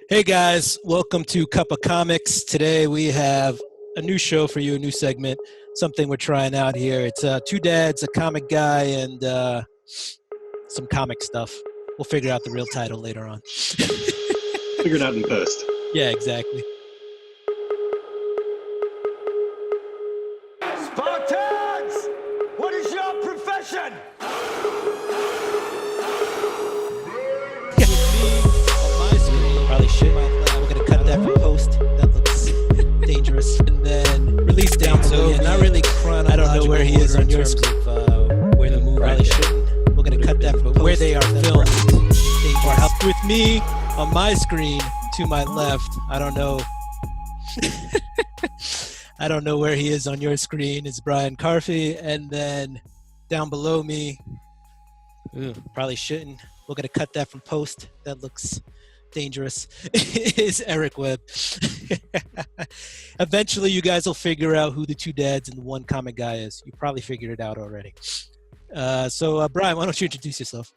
Hey guys, welcome to Cup of Comics. Today we have a new show for you, a new segment, something we're trying out here. It's two dads, a comic guy, and some comic stuff. We'll figure out the real title later on. Figure it out in post. Yeah, exactly. Spartans! What is your profession? Probably shit. We're gonna cut that from post. That looks dangerous. And then release down below. Yeah, not really chronological. I don't know where he is on your script. Where the movie probably shouldn't. We're gonna cut that from where they are filmed. Dangerous. With me on my screen to my left. I don't know. I don't know where he is on your screen. It's Brian Carfey, and then down below me. Probably shouldn't. We're gonna cut that from post. That looks dangerous. Is Eric Webb. Eventually you guys will figure out who the two dads and the one comic guy is. You probably figured it out already. So Brian, why don't you introduce yourself?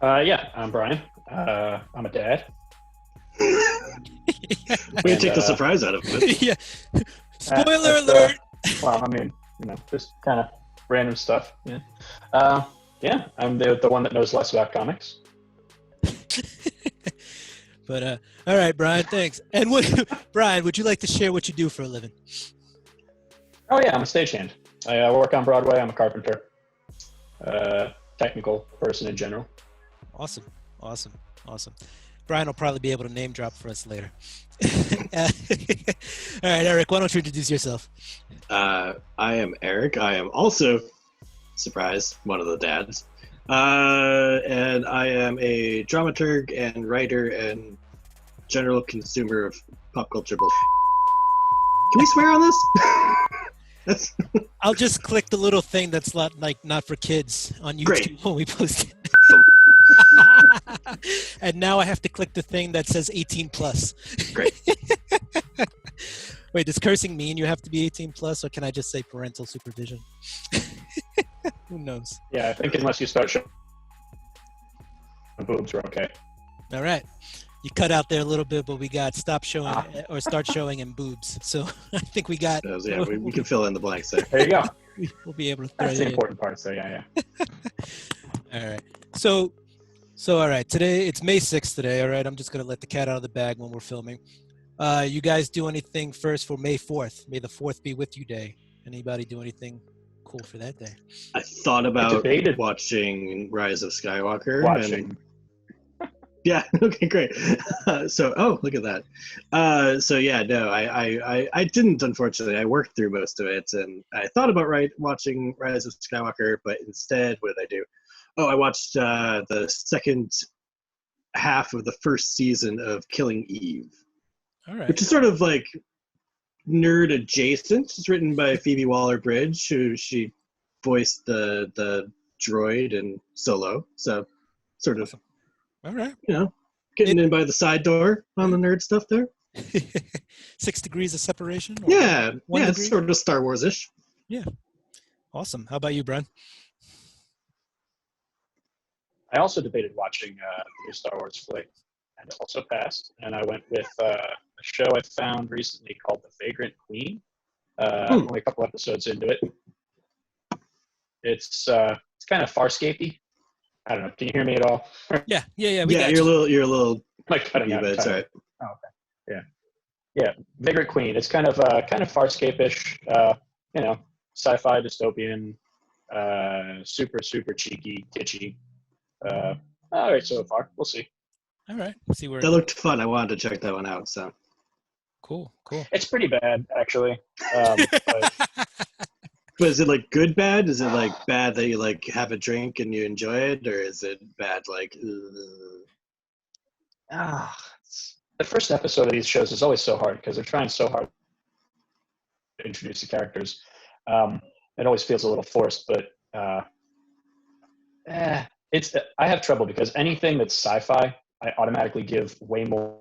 Yeah, I'm Brian. I'm a dad. We can take the surprise out of it. Yeah. Spoiler alert. Well, I mean, just kind of random stuff. Yeah. Yeah, I'm the one that knows less about comics. But all right, Brian, thanks. And Brian, would you like to share what you do for a living? Oh yeah, I'm a stagehand. I work on Broadway. I'm a carpenter. Technical person in general. Awesome. Brian will probably be able to name drop for us later. All right, Eric, why don't you introduce yourself? I am Eric. I am also, surprise, one of the dads. And I am a dramaturg and writer and general consumer of pop culture bullshit. Can we swear on this? I'll just click the little thing that's not for kids on YouTube. Great. When we post it. And now I have to click the thing that says 18 plus. Great. Wait, does cursing mean you have to be 18 plus, or can I just say parental supervision? Who knows? Yeah, I think unless you start showing boobs, are okay. All right. You cut out there a little bit, but we got stop showing or start showing and boobs. So I think we got. Yeah, we can fill in the blanks there. There you go. We'll be able to throw That's the important part. So yeah. All right. So all right. Today it's May 6th today. All right. I'm just gonna let the cat out of the bag when we're filming. You guys do anything first for May 4th? May the 4th be with you day. Anybody do anything cool for that day? I thought about watching Rise of Skywalker. Yeah. Okay. Great. Look at that. I didn't, unfortunately. I worked through most of it, and I thought about watching Rise of Skywalker, but instead, what did I do? I watched the second half of the first season of Killing Eve. All right. Which is sort of like nerd adjacent. It's written by Phoebe Waller-Bridge, who she voiced the droid in Solo. So sort of, awesome. All right. Getting in by the side door on the nerd stuff there. 6 degrees of separation? Yeah, it's sort of Star Wars-ish. Yeah. Awesome. How about you, Brian? I also debated watching the new Star Wars flick, and it also passed. And I went with a show I found recently called The Vagrant Queen. Only a couple episodes into it. It's kind of Farscapey. I don't know. Can you hear me at all? Yeah. You're a little like cutting out. but it's all right. Oh, okay. Yeah. Vagrant Queen. It's kind of Farscape-ish. Sci-fi dystopian. Super cheeky, kitschy. All right, so far we'll see. All right, we'll see where that looked fun. I wanted to check that one out. So cool. It's pretty bad, actually. But is it like good bad? Is it like bad that you like have a drink and you enjoy it, or is it bad like? The first episode of these shows is always so hard because they're trying so hard to introduce the characters. It always feels a little forced, but I have trouble because anything that's sci-fi, I automatically give way more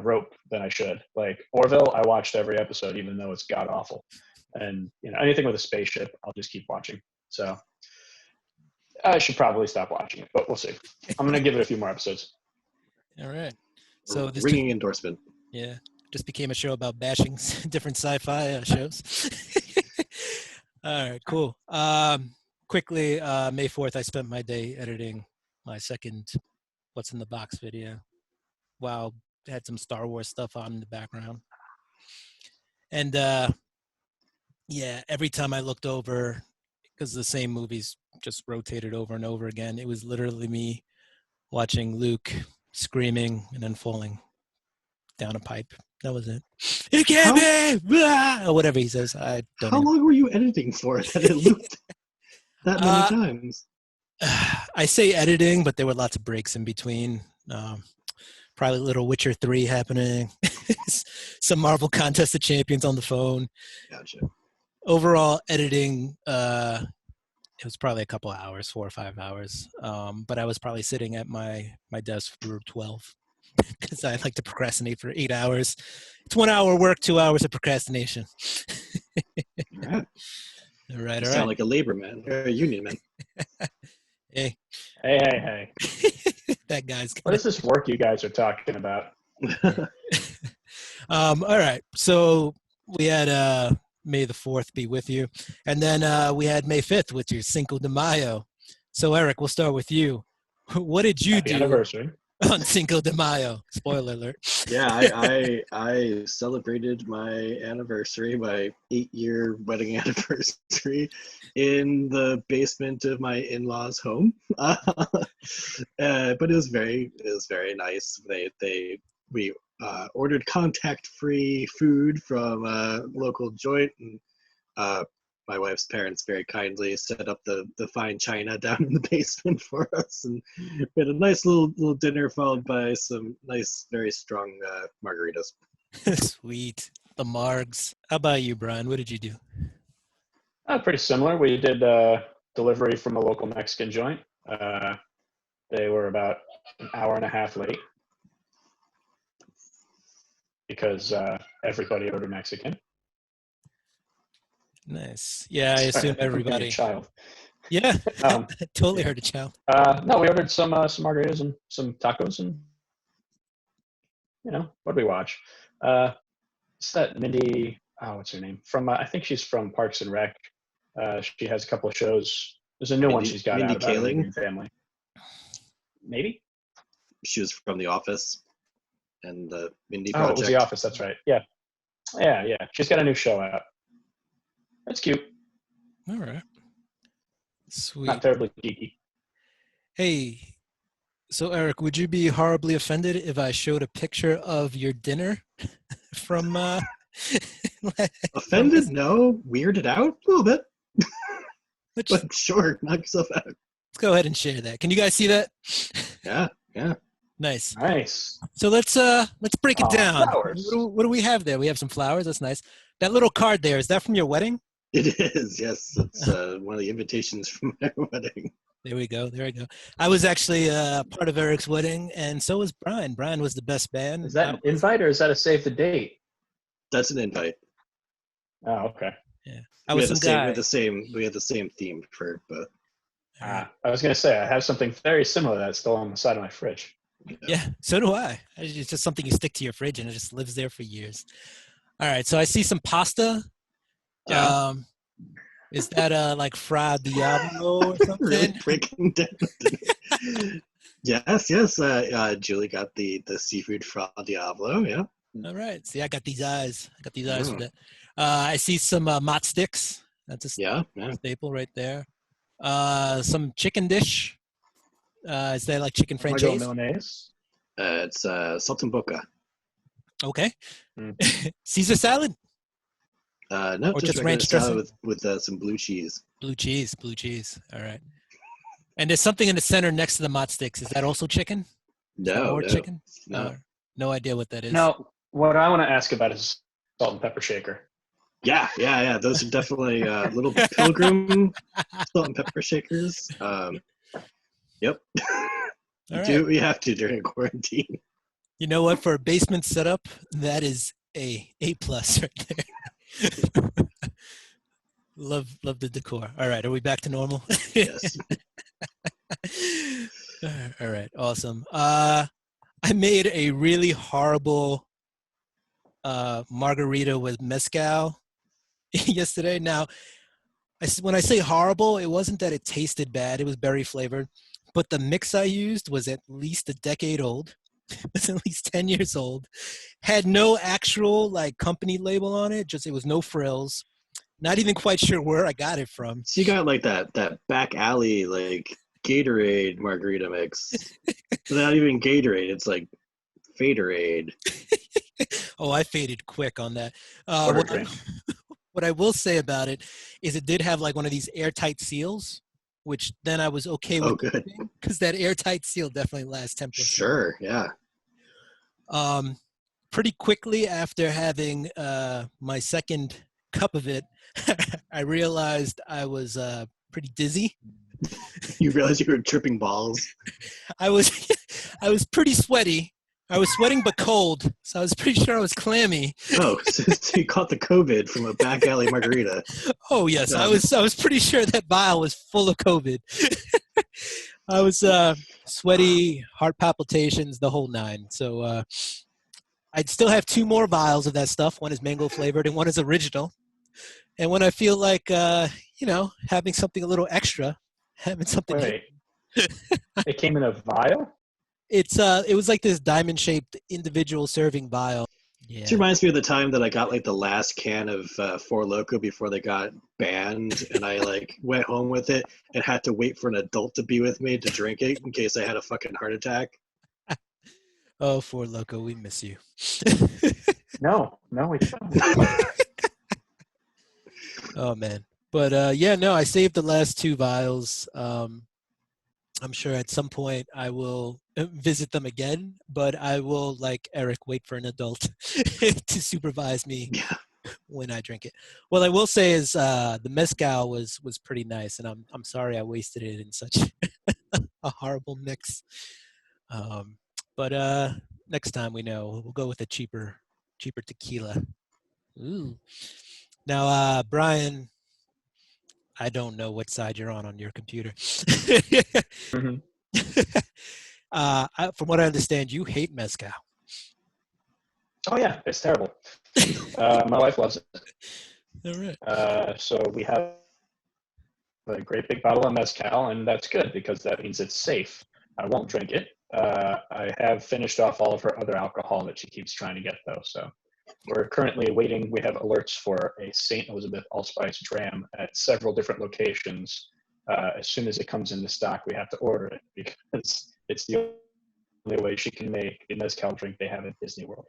rope than I should. Like Orville, I watched every episode, even though it's god awful. And anything with a spaceship, I'll just keep watching. So I should probably stop watching it, but we'll see. I'm gonna give it a few more episodes. All right. So this Ringing endorsement. just became a show about bashing different sci-fi shows. All right, cool. Quickly, May 4th, I spent my day editing my second What's in the Box video. Wow, had some Star Wars stuff on in the background. And every time I looked over, because the same movies just rotated over and over again, it was literally me watching Luke screaming and then falling down a pipe. That was it. It can't be! Or whatever he says. I don't know. How long were you editing for that it looped that many times? I say editing, but there were lots of breaks in between. Probably a little Witcher 3 happening. Some Marvel Contest of Champions on the phone. Gotcha. Overall editing, it was probably a couple hours, 4 or 5 hours. But I was probably sitting at my desk for 12 because I like to procrastinate for 8 hours. It's 1 hour work, 2 hours of procrastination. All right. All right. You sound like a labor man or a union man. Hey. That guy's. What is this work you guys are talking about? All right. So we had May the 4th be with you. And then we had May 5th, which is Cinco de Mayo. So Eric, we'll start with you. What did you Happy do anniversary on Cinco de Mayo? Spoiler alert. Yeah, I celebrated my anniversary, my 8-year wedding anniversary, in the basement of my in-laws' home. But it was very nice. We ordered contact-free food from a local joint, and my wife's parents very kindly set up the fine china down in the basement for us, and we had a nice little dinner followed by some nice, very strong margaritas. Sweet. The Margs. How about you, Brian? What did you do? Pretty similar. We did delivery from a local Mexican joint. They were about an hour and a half late because everybody ordered Mexican. Nice. Yeah, I assume everybody. Child. Yeah, totally heard a child. No, we ordered some margaritas and some tacos, and what did we watch? It's that Mindy. Oh, what's her name? From I think she's from Parks and Rec. She has a couple of shows. There's a new one she's got Mindy out about Kaling? her family. Maybe. She was from The Office and the Mindy Oh, Project. it was The Office. That's right. Yeah. She's got a new show out. That's cute. All right. Sweet. Not terribly geeky. Hey, so Eric, would you be horribly offended if I showed a picture of your dinner from Offended? No. Weirded out? A little bit. Let's But sure, knock yourself out. go ahead and share that. Can you guys see that? Yeah. Nice. Nice. So let's break it down. Flowers. What do we have there? We have some flowers. That's nice. That little card there, is that from your wedding? It is, yes. It's one of the invitations from my wedding. There we go. I was actually part of Eric's wedding, and so was Brian. Brian was the best man. Is that an invite or is that a save the date? That's an invite. Oh, okay. Yeah. We had the same theme for both. I was going to say, I have something very similar that's still on the side of my fridge. Yeah, so do I. It's just something you stick to your fridge, and it just lives there for years. All right, so I see some pasta. Yeah. Is that like Fra Diablo or something? Really breaking down. Yes. Julie got the seafood Fra Diablo. Yeah. All right. See, I got these eyes. For that. I see some mott sticks. That's a staple right there. Some chicken dish. Is that like chicken franchise? Mayonnaise. It's saltimbocca. Okay. Caesar salad. No, Or just regular ranch salad with some blue cheese. Blue cheese. All right. And there's something in the center next to the mott sticks. Is that also chicken? No, chicken? No. No idea what that is. No, what I want to ask about is salt and pepper shaker. Yeah. Those are definitely little pilgrim salt and pepper shakers. Yep. All right. Do we have to during quarantine? You know what? For a basement setup, that is A+ right there. Love the decor. All right, are we back to normal? Yes. All right, awesome. I made a really horrible margarita with mezcal yesterday. Now, when I say horrible, it wasn't that it tasted bad. It was berry flavored, but the mix I used was at least a decade old. It was at least 10 years old. Had no actual like company label on it. Just it was no frills. Not even quite sure where I got it from. So you got like that back alley like Gatorade margarita mix. Not even Gatorade, it's like Faderade. Oh, I faded quick on that. Water drink. What I will say about it is it did have like one of these airtight seals, which then I was okay with Oh, good. because that airtight seal definitely lasts 10 plus. Sure, yeah. Pretty quickly after having my second cup of it, I realized I was pretty dizzy. You realize you were tripping balls. I was pretty sweaty. I was sweating but cold, so I was pretty sure I was clammy. Oh, so you caught the COVID from a back alley margarita. Oh yes, I was pretty sure that vial was full of COVID. I was sweaty, heart palpitations, the whole nine. So I'd still have 2 more vials of that stuff. One is mango flavored and one is original. And when I feel like having something a little extra, having something. Wait. It came in a vial? It was like this diamond shaped individual serving vial. Yeah. This reminds me of the time that I got like the last can of Four Loko before they got banned, and I like went home with it and had to wait for an adult to be with me to drink it in case I had a fucking heart attack. Oh, Four Loko, we miss you. No, we don't. Oh man, but I saved the last 2 vials. I'm sure at some point I will visit them again, but I will, like Eric, wait for an adult to supervise me when I drink it. What I will say is the mezcal was pretty nice, and I'm sorry I wasted it in such a horrible mix. But next time we'll go with a cheaper tequila. Ooh. Now, Brian, I don't know what side you're on your computer. Mm-hmm. From what I understand, you hate mezcal. Oh yeah, it's terrible. My wife loves it. All right. So we have a great big bottle of mezcal, and that's good because that means it's safe. I won't drink it. I have finished off all of her other alcohol that she keeps trying to get, though. So we're currently waiting. We have alerts for a St. Elizabeth Allspice dram at several different locations. As soon as it comes into stock, we have to order it because it's the only way she can make a mezcal drink they have at Disney World.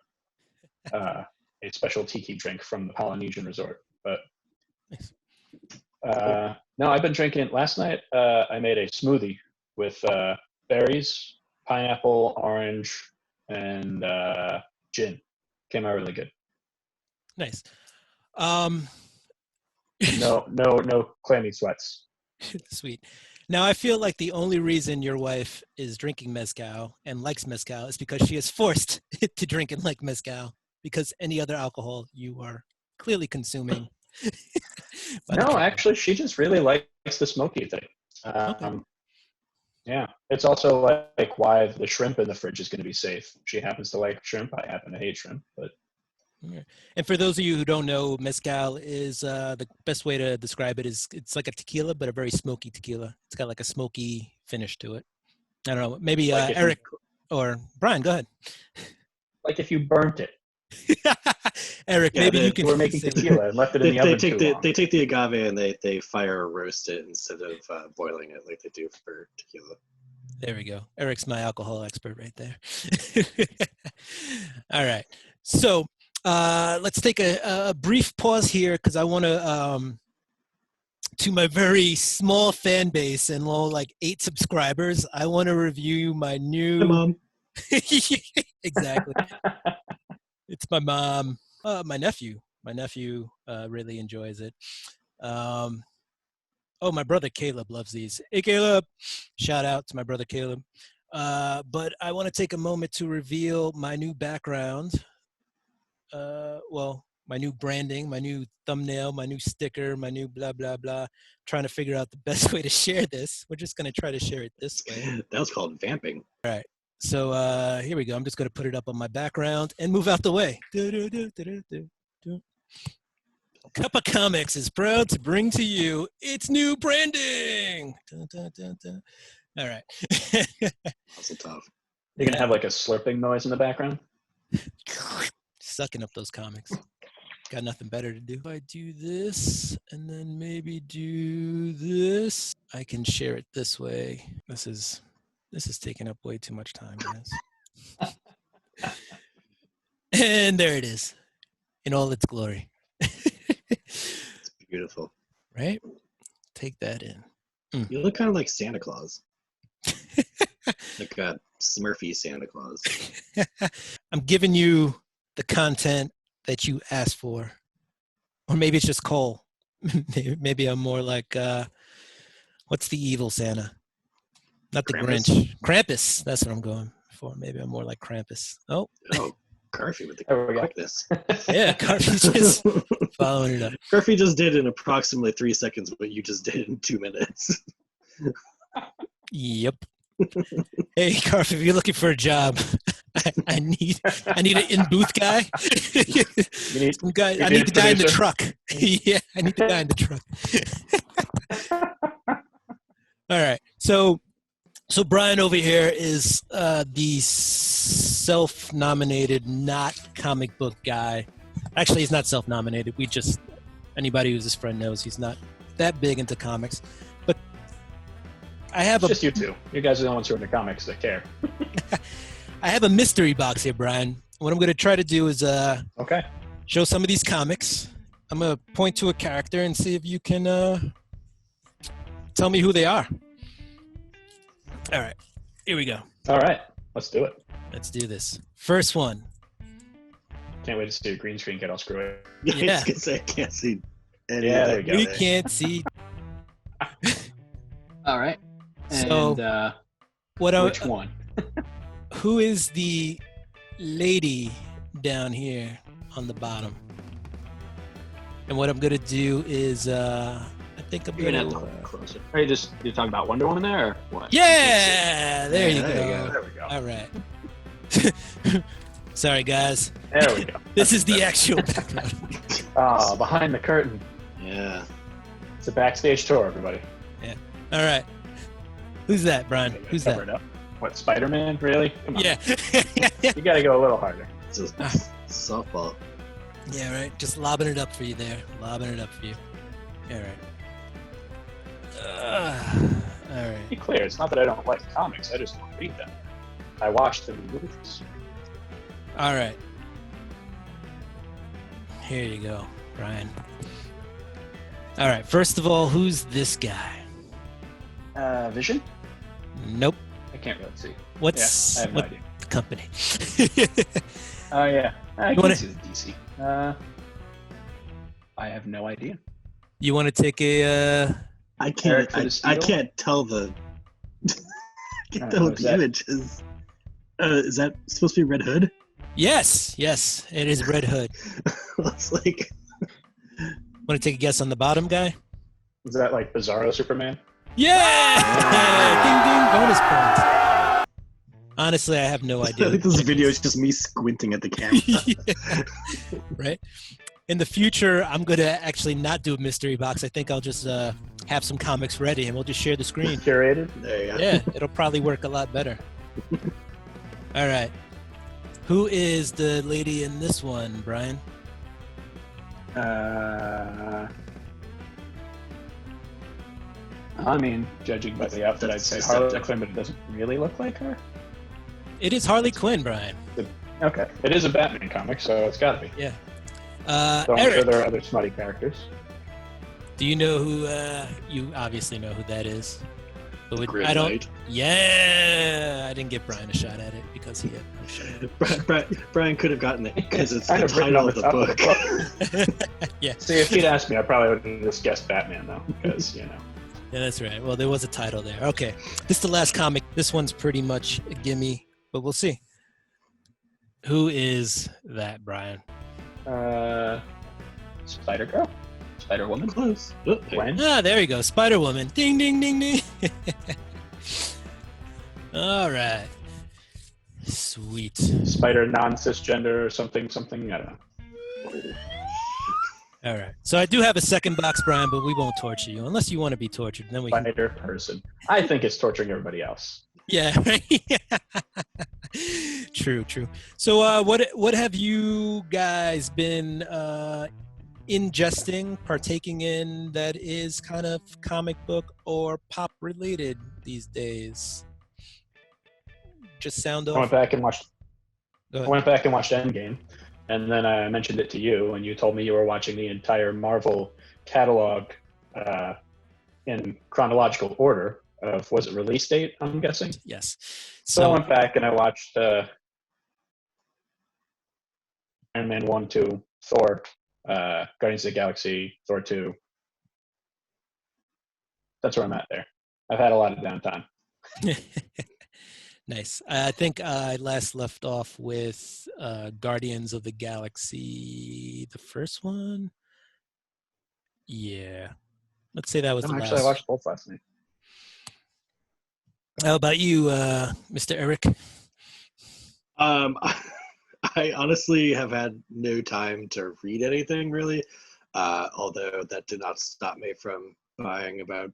A special tiki drink from the Polynesian resort. But no, I've been drinking. Last night, I made a smoothie with berries, pineapple, orange, and gin. Came out really good. Nice. No clammy sweats. Sweet. Now, I feel like the only reason your wife is drinking mezcal and likes mezcal is because she is forced to drink and like mezcal, because any other alcohol you are clearly consuming. No, actually, she just really likes the smoky thing. Okay. Yeah, it's also like why the shrimp in the fridge is going to be safe. She happens to like shrimp. I happen to hate shrimp, but. And for those of you who don't know, mezcal is the best way to describe it is it's like a tequila, but a very smoky tequila. It's got like a smoky finish to it. I don't know. Maybe like Eric or Brian, go ahead. Like if you burnt it. Eric, maybe you can. We're making tequila and left it in the oven too long. They take the agave and they fire roast it instead of boiling it like they do for tequila. There we go. Eric's my alcohol expert right there. All right. So let's take a brief pause here because I want to my very small fan base and like 8 subscribers, I want to review my new. Hi, Mom. Exactly. It's my mom, my nephew. My nephew really enjoys it. My brother Caleb loves these. Hey, Caleb. Shout out to my brother Caleb. But I want to take a moment to reveal my new background. my new branding, my new thumbnail, my new sticker, my new blah, blah, blah. Trying to figure out the best way to share this. We're just going to try to share it this way. That was called vamping. All right. So here we go. I'm just going to put it up on my background and move out the way. Cup of Comics is proud to bring to you its new branding. All right. Also tough. You're gonna have like a slurping noise in the background. Sucking up those comics. Got nothing better to do. If I do this and then maybe do this, I can share it this way. This is taking up way too much time, guys. And there it is, in all its glory. It's beautiful. Right? Take that in. You look kind of like Santa Claus. Like a Smurfy Santa Claus. I'm giving you the content that you asked for. Or maybe it's just Cole. Maybe I'm more like, what's the evil Santa? Not the Krampus? Grinch. Krampus. That's what I'm going for. Maybe I'm more like Krampus. Oh, Garfy with the There we go. quickness. yeah. Garfie's just following it up. Garfy just did in approximately 3 seconds what you just did in 2 minutes. Yep. Hey, Garf, if you're looking for a job, I need an in-booth guy. You need, Some guy. you I need need a the guy in the producer? truck. Yeah, I need the guy in the truck. All right. So Brian over here is the self-nominated, not comic book guy. Actually, he's not self-nominated. Anybody who's his friend knows he's not that big into comics. But I have It's just you two. You guys are the ones who are in the comics that care. I have a mystery box here, Brian. What I'm going to try to do is Okay. show some of these comics. I'm going to point to a character and see if you can tell me who they are. All right. Here we go. All right. Let's do it. Let's do this. First one. Can't wait to see a green screen get all screwy. Yeah. I was gonna say, I can't see any Yeah, of there that. we go. We guy. can't see. All right. And So, What? which one? Who is the lady down here on the bottom? And what I'm going to do is, I think I'm You're going gonna have to to... hold it closer. Are you talking about Wonder Woman there or what? Yeah! There you Yeah, go. there you There we go. All right. Sorry, guys. There we go. This is the actual background. Oh, behind the curtain. Yeah. It's a backstage tour, everybody. All right. Who's that, Brian? Who's Cover that? it up. What, Spider-Man? Really? Come on. Yeah. You got to go a little harder. It's just Ah. softball. Yeah, right. Just lobbing it up for you there. Lobbing it up for you. All right. All right. Be clear, it's not that I don't like comics. I just don't read them. I watch the movies. All right. Here you go, Brian. All right. First of all, who's this guy? Vision? Nope. I can't really see. What's I have no what idea. company? Oh, yeah. I You can wanna- see the DC. I have no idea. You want to take a? I Eric can't. for the I steal? can't tell the. I can't tell what what is the that? image is. Is that supposed to be Red Hood? Yes. It is Red Hood. It's like. Want to take a guess on the bottom guy? Is that like Bizarro Superman? Yeah! Ding ding! Bonus points. Honestly, I have no I idea. think this video is just me squinting at the camera. Yeah. Right. In the future, I'm gonna actually not do a mystery box. I think I'll just have some comics ready, and we'll just share the screen. Curated? There you go. Yeah, it'll probably work a lot better. All right. Who is the lady in this one, Brian? I mean, judging by the outfit, I'd say That's Harley deceptive. Quinn, but it doesn't really look like her. It is Harley Quinn, Brian. Okay. It is a Batman comic, so it's got to be. Yeah. So I'm sure Eric, there are other smutty characters. do you know who? You obviously know who that is. But Grim I don't. Knight. Yeah, I didn't give Brian a shot at it because he had no shot. Brian could have gotten it because it's Kind the of written on title of the top book. Yeah. See, if he'd asked me, I probably would have just guessed Batman, though, because, you know. Yeah, that's right. Well, there was a title there. Okay. This is the last comic. This one's pretty much a gimme, but we'll see. Who is that, Brian? Spider Girl, Spider Woman, Close. Oh, hey. Gwen. Ah, there you go. Spider Woman. Ding, ding, ding, ding. All right. Sweet. Spider non-cisgender or something. I don't know. All right. So I do have a second box, Brian, but we won't torture you unless you want to be tortured. Then we can. Spider person. I think it's torturing everybody else. Yeah. Right. True. So, what have you guys been ingesting, partaking in that is kind of comic book or pop related these days? Just sound I off. went back and watched Go ahead. Endgame, and then I mentioned it to you, and you told me you were watching the entire Marvel catalog in chronological order of, was it release date, I'm guessing? Yes. So I So went back and I watched Iron Man 1, 2, Thor, Guardians of the Galaxy, Thor 2. That's where I'm at there. I've had a lot of downtime. nice. I think I last left off with Guardians of the Galaxy, the first one. Yeah. Let's say that was No, the actually, last. I watched both last night. How about you, Mr. Eric? I honestly have had no time to read anything really, although that did not stop me from buying about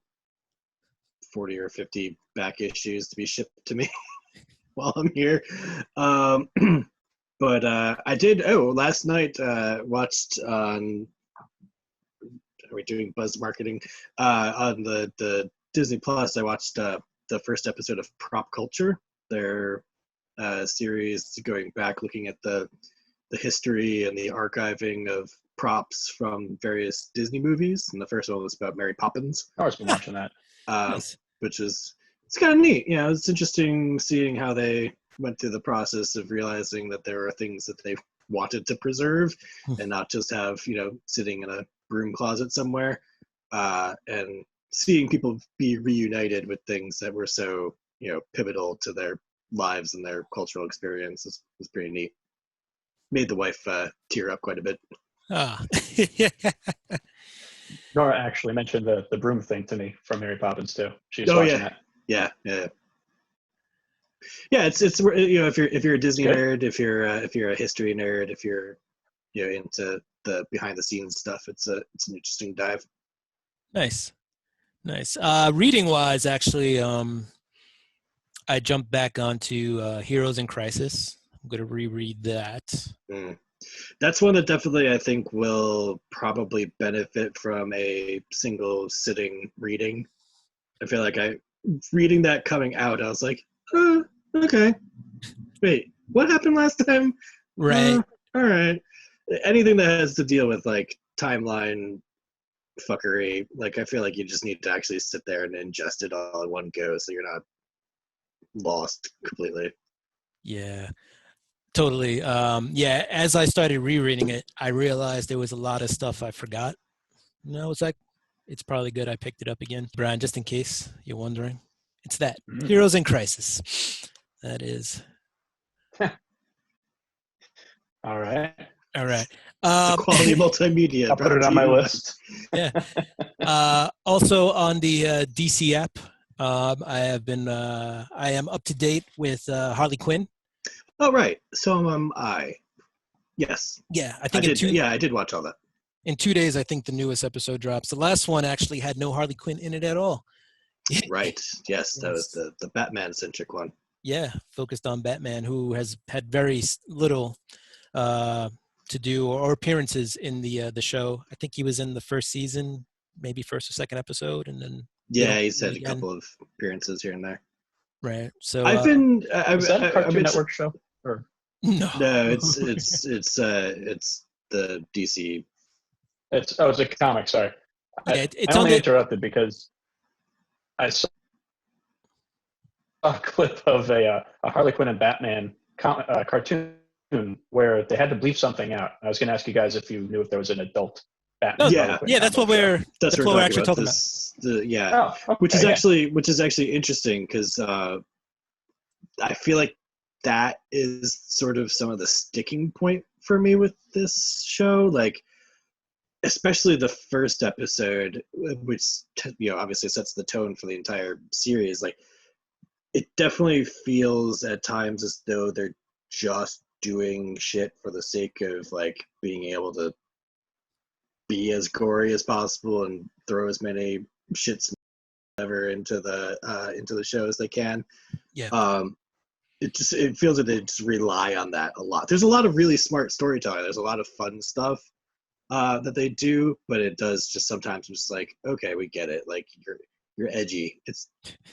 40 or 50 back issues to be shipped to me while I'm here. But I did, last night watched on, are we doing buzz marketing? On the Disney Plus, I watched the first episode of Prop Culture, their series going back, looking at the history and the archiving of props from various Disney movies. And the first one was about Mary Poppins, I've always been watching that. Nice. which is, it's kind of neat. Yeah, it's interesting seeing how they went through the process of realizing that there are things that they wanted to preserve and not just have, sitting in a broom closet somewhere, and seeing people be reunited with things that were so, pivotal to their lives and their cultural experience is pretty neat. Made the wife tear up quite a bit. Ah. Nora actually mentioned the broom thing to me from Mary Poppins too. She's Oh, watching yeah. that. Yeah. It's if you're a Disney Good. nerd, if you're a history nerd, if you're into the behind the scenes stuff, it's an interesting dive. Nice. Reading wise, actually, I jumped back onto Heroes in Crisis. I'm going to reread that. That's one that definitely I think will probably benefit from a single sitting reading. I feel like reading that coming out, I was like, okay. Wait, what happened last time? Right. All right. Anything that has to deal with like timeline fuckery, like I feel like you just need to actually sit there and ingest it all in one go so you're not lost completely. Yeah. Totally. As I started rereading it, I realized there was a lot of stuff I forgot. And I was like, it's probably good I picked it up again. Brian, just in case you're wondering, it's that. Heroes in Crisis. That is. All right. Quality multimedia. I'll put it on my list. Yeah. Also on the DC app, I am up to date with Harley Quinn. Oh, right. So am I. Yes. Yeah, I I think did. I did watch all that. in 2 days, I think the newest episode drops. The last one actually had no Harley Quinn in it at all. Right. Yes, that was the Batman-centric one. Yeah, focused on Batman, who has had very little to do or appearances in the show. I think he was in the first season, maybe first or second episode, and then He's had a couple of appearances here and there. Right. So I've been. Is that a Cartoon Network show? Or no, it's the DC. it's a comic. Sorry, it's I on only the. interrupted because I saw a clip of a Harley Quinn and Batman cartoon where they had to bleep something out. I was going to ask you guys if you knew if there was an adult Batman. Yeah. Harley Quinn Yeah, that's what combo show. that's what we're actually talking about. Oh, okay, which is actually interesting because I feel like that is sort of some of the sticking point for me with this show. Like, especially the first episode, which obviously sets the tone for the entire series. Like, it definitely feels at times as though they're just doing shit for the sake of like being able to be as gory as possible and throw as many shits ever into the show as they can. Yeah. It feels that they just rely on that a lot. There's a lot of really smart storytelling. There's a lot of fun stuff that they do, but it does just sometimes just like, okay, we get it. Like, you're edgy. It's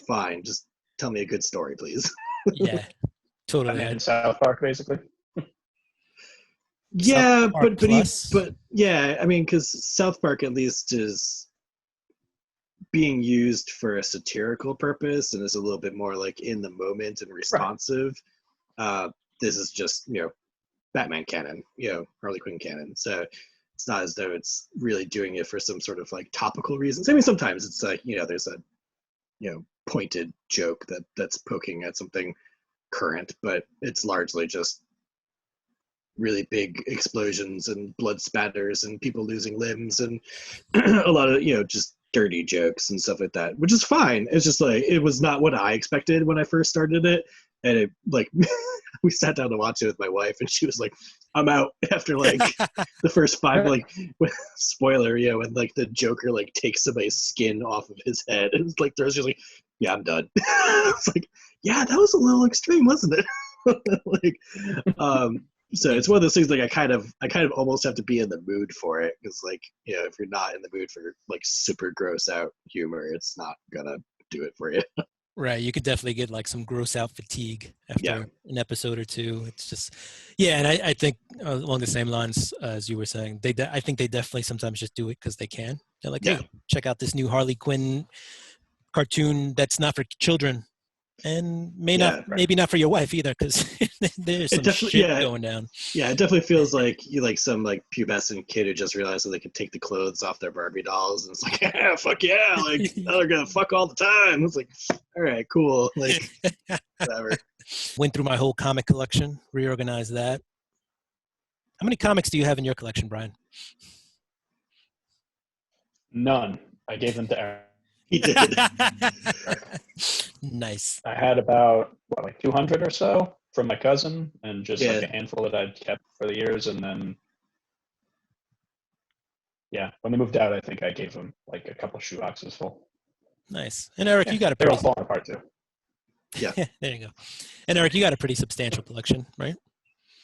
fine. Just tell me a good story, please. Yeah. Totally. In South Park, basically. Yeah, South Park but yeah, I mean, because South Park at least is being used for a satirical purpose and is a little bit more like in the moment and responsive. Right. This is just Batman canon, Harley Quinn canon. So it's not as though it's really doing it for some sort of like topical reasons. I mean, sometimes it's like there's a pointed joke that's poking at something current, but it's largely just really big explosions and blood spatters and people losing limbs and a lot of just dirty jokes and stuff like that, which is fine. It's just like, it was not what I expected when I first started it, and it like we sat down to watch it with my wife and she was like, I'm out after like the first 5, like spoiler, when like the Joker like takes somebody's skin off of his head and it's like throws you, like, yeah, I'm done. It's like, yeah, that was a little extreme, wasn't it? Like, so it's one of those things like I kind of almost have to be in the mood for it, because like if you're not in the mood for like super gross out humor, it's not gonna do it for you. Right, you could definitely get like some gross out fatigue after an episode or two. It's just, and I think along the same lines as you were saying, I think they definitely sometimes just do it because they can. They're like, hey, check out this new Harley Quinn cartoon that's not for children. And maybe not for your wife either, because there's some shit going down. Yeah, it definitely feels like you like some like pubescent kid who just realized that they could take the clothes off their Barbie dolls, and it's like, yeah, fuck yeah, like now they're gonna fuck all the time. It's like, all right, cool, like whatever. Went through my whole comic collection, reorganized that. How many comics do you have in your collection, Brian? None. I gave them to Eric. He did. Nice. I had about like 200 or so from my cousin, and just like a handful that I'd kept for the years. And then, when they moved out, I think I gave them like a couple shoeboxes full. Nice. And Eric, you got a they're pretty... all falling apart too. Yeah. There you go. And Eric, you got a pretty substantial collection, right?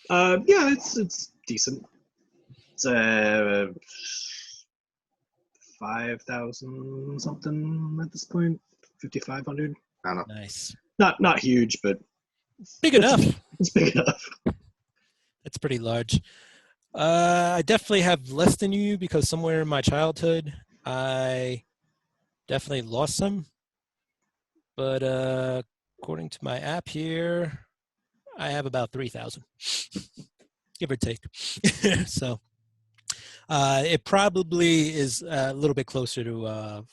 Yeah, it's decent. It's 5,000 something at this point, 5,500. I don't know. Nice. Not huge, but big enough. It's big enough. That's pretty large. I definitely have less than you, because somewhere in my childhood I definitely lost some. But according to my app here, I have about 3,000, give or take. So it probably is a little bit closer to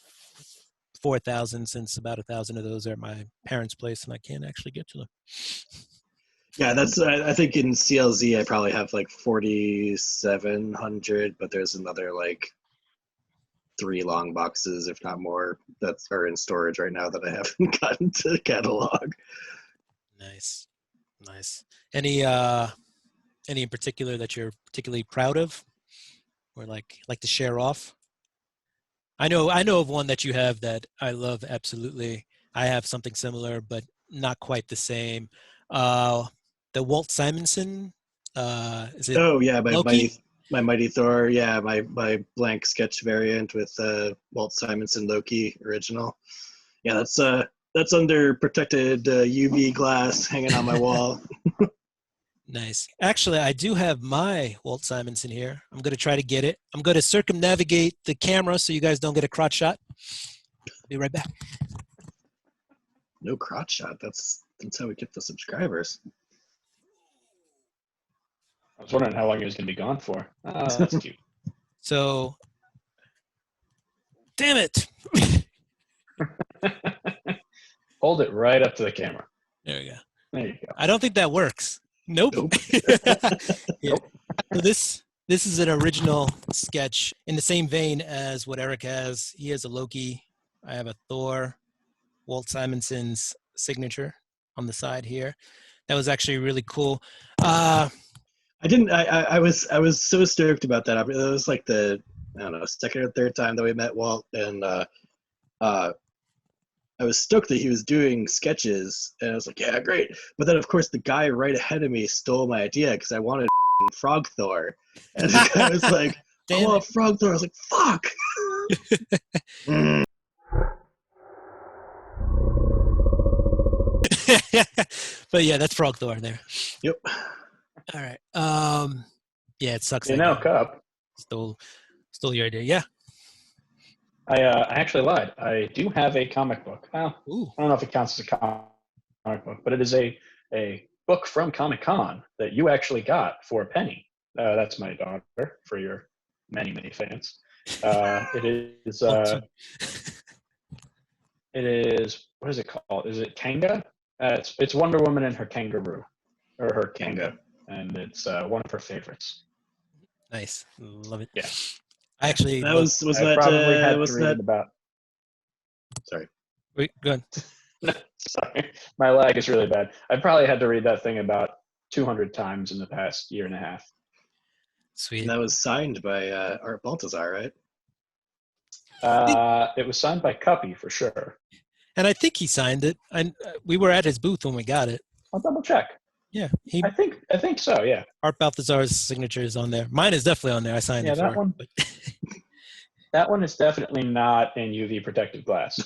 4,000, since about 1,000 of those are at my parents' place and I can't actually get to them. Yeah, that's. I think in CLZ I probably have like 4,700, but there's another like 3 long boxes, if not more, that are in storage right now that I haven't gotten to catalog. Nice. Any in particular that you're particularly proud of, or like to share off? I know of one that you have that I love absolutely. I have something similar, but not quite the same. The Walt Simonson. Is it? Oh yeah, Loki? my Mighty Thor. Yeah, my blank sketch variant with Walt Simonson Loki original. Yeah, that's under protected UV glass hanging on my wall. Nice. Actually, I do have my Walt Simonson here. I'm going to try to get it. I'm going to circumnavigate the camera so you guys don't get a crotch shot. Be right back. No crotch shot. That's how we get the subscribers. I was wondering how long he was going to be gone for. Oh, that's cute. So, damn it. Hold it right up to the camera. There we go. There you go. I don't think that works. Nope. Yeah. So this is an original sketch in the same vein as what Eric has. He has a Loki. I have a Thor. Walt Simonson's signature on the side here. That was actually really cool. I was so stoked about that. It was like the, I don't know, second or third time that we met Walt, and I was stoked that he was doing sketches, and I was like, yeah, great. But then, of course, the guy right ahead of me stole my idea because I wanted Frog Thor, and the guy was like, I want Frog Thor. I was like, fuck. But yeah, that's Frog Thor there. Yep. All right. Yeah, it sucks. Cup. Stole your idea. Yeah. I actually lied. I do have a comic book. Well, Ooh. I don't know if it counts as a comic book, but it is a book from Comic-Con that you actually got for a penny. That's my daughter, for your many, many fans. It is what is it called? Is it Kanga? It's Wonder Woman and her kangaroo, or her Kanga, and it's one of her favorites. Nice, love it. Yeah, I actually about. Sorry. Wait, go ahead. Sorry, my lag is really bad. I probably had to read that thing about 200 times in the past year and a half. Sweet. And that was signed by Art Baltazar, right? It was signed by Cuppy for sure. And I think he signed it. And we were at his booth when we got it. I'll double check. Yeah, I think so. Yeah. Art Balthazar's signature is on there. Mine is definitely on there. I signed it. That one. That one is definitely not in UV protected glass.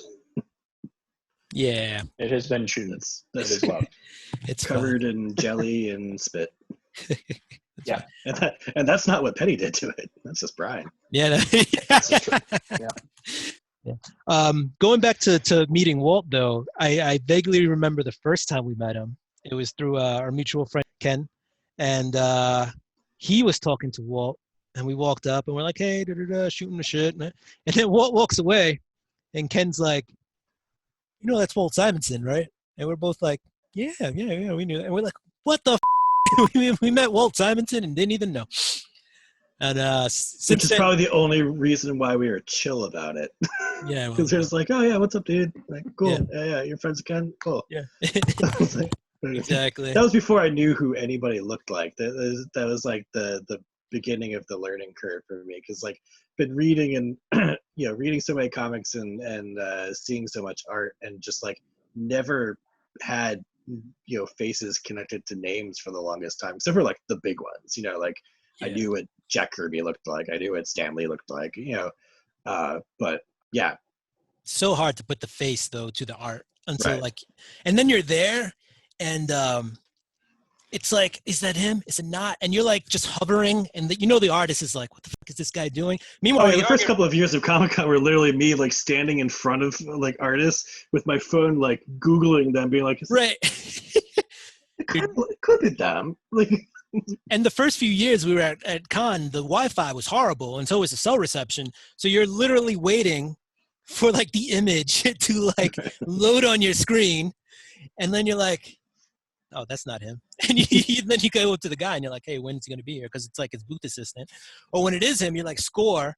Yeah, it has been chewed. It is loved. It's covered in jelly and spit. Yeah, and that's not what Penny did to it. That's just Brian. Yeah, that's true. Yeah. Going back to meeting Walt, though, I vaguely remember the first time we met him. It was through our mutual friend Ken, and he was talking to Walt, and we walked up and we're like, "Hey, shooting the shit," and then Walt walks away, and Ken's like, "You know, that's Walt Simonson, right?" And we're both like, "Yeah, we knew that." And we're like, "What the?" We met Walt Simonson and didn't even know. And which is probably the only reason why we were chill about it. Yeah, because we're just like, "Oh yeah, what's up, dude?" Like, cool. Yeah, your friends Ken, cool. Yeah. Like, exactly. That was before I knew who anybody looked like. That was like the beginning of the learning curve for me, because like been reading and reading so many comics and seeing so much art, and just like never had faces connected to names for the longest time, except for like the big ones. I knew what Jack Kirby looked like, I knew what Stanley looked like, but yeah, so hard to put the face though to the art until and then you're there and it's like, is that him? Is it not? And you're like just hovering, and the artist is like, what the fuck is this guy doing? Meanwhile, the first couple of years of Comic-Con were literally me like standing in front of like artists with my phone, like Googling them, being like, right. It could be them. Like, and the first few years we were at Con, the Wi-Fi was horrible, and so was the cell reception. So you're literally waiting for like the image to like load on your screen, and then you're like, oh, that's not him. And then you go up to the guy and you're like, hey, when's he going to be here? Because it's like his booth assistant. Or when it is him, you're like, score.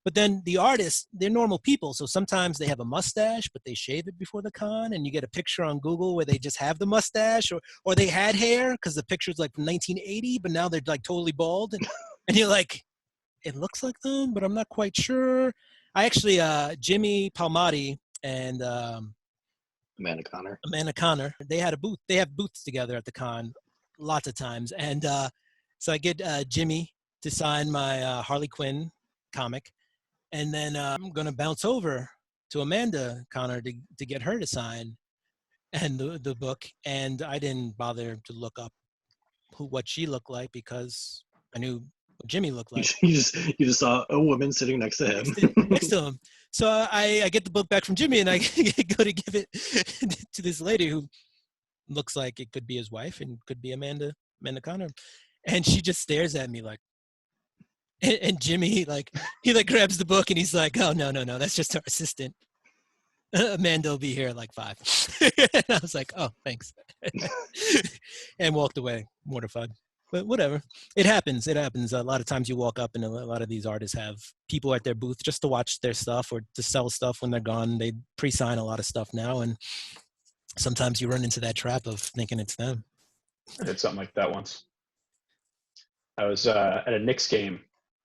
But then the artists, they're normal people. So sometimes they have a mustache, but they shave it before the con. And you get a picture on Google where they just have the mustache. Or they had hair because the picture's like from 1980, but now they're like totally bald. And you're like, it looks like them, but I'm not quite sure. I actually, Jimmy Palmati and Amanda Connor, they had a booth. They have booths together at the con lots of times. And so I get Jimmy to sign my Harley Quinn comic. And then I'm going to bounce over to Amanda Connor to get her to sign and the book. And I didn't bother to look up what she looked like because I knew what Jimmy looked like. You just saw a woman sitting next to him. next to him. So I get the book back from Jimmy and I go to give it to this lady who looks like it could be his wife and could be Amanda Connor. And she just stares at me like, and Jimmy, he grabs the book and he's like, oh, no, that's just our assistant. Amanda will be here at like 5. And I was like, oh, thanks. And walked away, mortified. But whatever, it happens. It happens. A lot of times you walk up and a lot of these artists have people at their booth just to watch their stuff or to sell stuff when they're gone. They pre-sign a lot of stuff now, and sometimes you run into that trap of thinking it's them. I did something like that once. I was at a Knicks game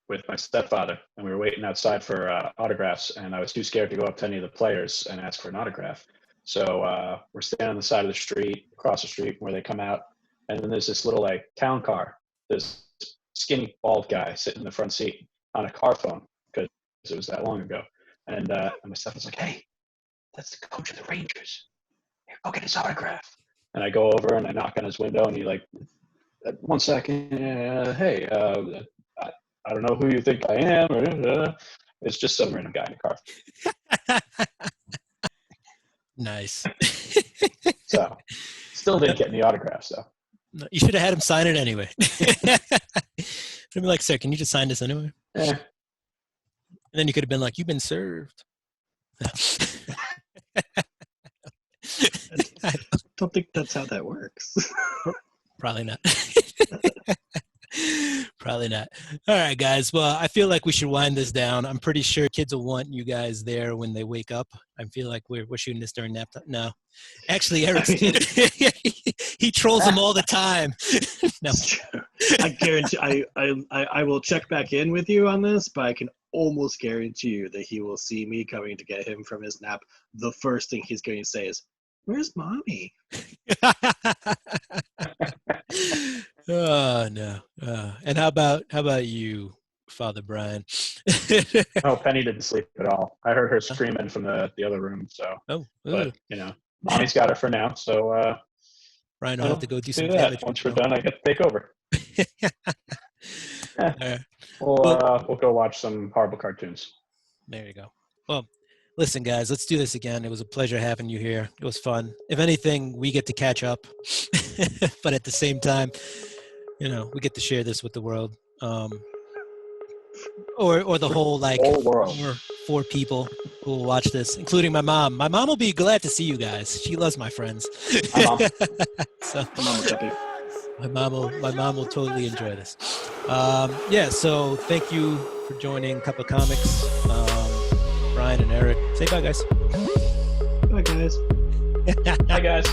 with my stepfather, and we were waiting outside for autographs, and I was too scared to go up to any of the players and ask for an autograph. So we're standing on the side of the street, across the street where they come out, and then there's this little like town car. This skinny, bald guy sitting in the front seat on a car phone because it was that long ago. And my stepfather's like, "Hey, that's the coach of the Rangers. Here, go get his autograph." And I go over and I knock on his window, and he like, "1 second, hey, I don't know who you think I am." It's just some random guy in a car. Nice. So, still didn't get any autographs though. No, you should have had him sign it anyway. I'd be like, "Sir, can you just sign this anyway?" Eh. And then you could have been like, "You've been served." I don't think that's how that works. Probably not. Probably not. All right, guys. Well, I feel like we should wind this down. I'm pretty sure kids will want you guys there when they wake up. I feel like we're shooting this during nap time. No. Actually, Eric's kid, he trolls them all the time. No. I guarantee I will check back in with you on this, but I can almost guarantee you that he will see me coming to get him from his nap. The first thing he's going to say is, "Where's mommy?" Oh no. And how about you, Father Brian? No, Penny didn't sleep at all. I heard her screaming from the other room. So, but mommy's got her for now. So Brian will have to go do some that. damage. Once we're done, I get to take over. Right. We'll go watch some horrible cartoons. There you go. Well, listen, guys, let's do this again. It was a pleasure having you here. It was fun. If anything, we get to catch up, but at the same time, we get to share this with the world, or the whole world. Four people who will watch this, including my mom. My mom will be glad to see you guys. She loves my friends. So my mom will totally enjoy this. So thank you for joining Cup of Comics. Brian and Eric, say bye, guys. Bye, guys. Bye, guys.